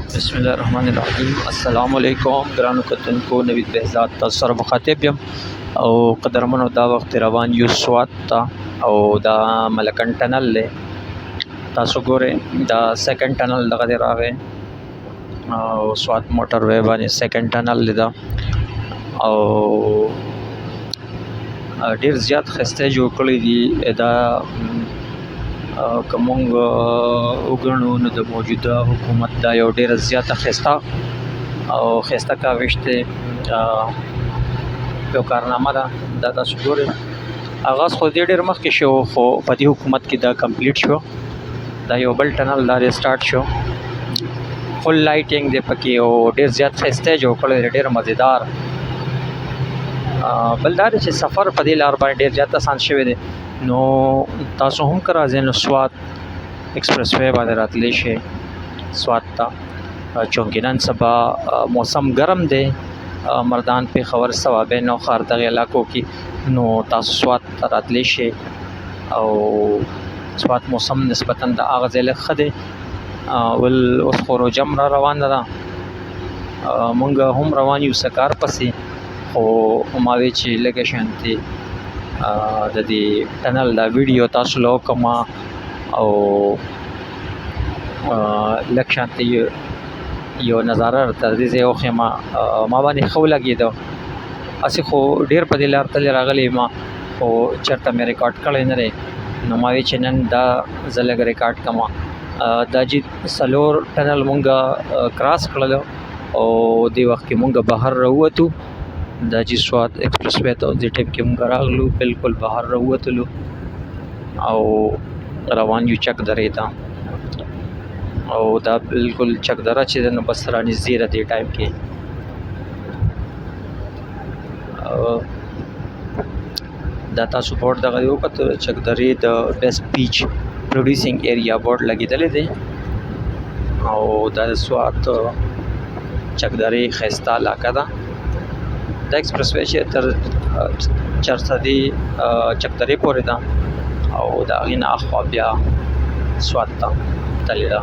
بسم الله الرحمن الرحیم. السلام علیکم ګرانو کتونکو، نوید بهزاد تاسو سره مخاطب یم او قدرمنو دا وخت روان یو سوات ته او دا ملکن ټنل دی. تاسو ګورئ دا سیکنډ ټنل دغه دی راغی او سوات موټر وی باندې سیکنډ ټنل دی دا او ډیر زیات خسته جوړ کړی دی دا. کومنګ وګڼو نو د موجوده حکومت دا یو ډیره زیاته خسته کاوش دی یو کارنامه ده. دا تاسو ګورئ آغاز خو دې ډېر مخکې شو خو په دې حکومت کې دا کمپلیټ شو. دا یو بل ټنل دا ریسټارټ شو، فل لایټینګ دی پکې او ډېر زیات ښایسته جوړ کړی دی، ډېر مزیدار. بل دا دی چې سفر په دې لار باندې ډېر زیات اسان شوی دی. نو تاسو هم که راځئ نو سوات ایکسپریس وی باندې راتلی شئ سوات ته، چونکې نن سبا موسم ګرم دی، مردان پېښور صوابۍ نوښار دغې علاقو کې. نو تاسو سوات ته راتلی شئ او سوات موسم نسبتاً د هغه ځای لږ ښه دی. اوس خو روژه هم را روانه ده، مونږ هم روان یو څه کار پسې، خو ما وی چې لږه شانتې د دې ټنل دا ویډیو تاسو له وکړم او لږ شانتې یو نظاره درته د دې ځای وښیم. ما باندې ښه ولګېده، هسې خو ډېر په دې لار تللی راغلی یم خو چېرته مې ریکارډ کړی نه دی. نو ما وی چې نن دا زه لږ ریکارډ کړم. دا چې 4 ټنل مونږ کراس کړل او دې وخت کې مونږ بهر راووتو. دا چې سوات ایکسپریس وی ته دې ټیم کې مونږ راغلو، بالکل بهر راووتلو او روان یو چک درې ته. او دا بالکل چک دره چې ده نو بس رانږدې ده دې ټایم کې. دا تاسو بورډ دغه وکتو چک درې د بیسټ بیچ پروډیوسینګ ایریا بورډ لګېدلی دی او دا د سوات چک درې ښایسته علاقه ده. دا ایکسپریس وی چې تر چرسدي چک درې پورې ده او د هغې نه اخوا بیا سوات ته تللې ده.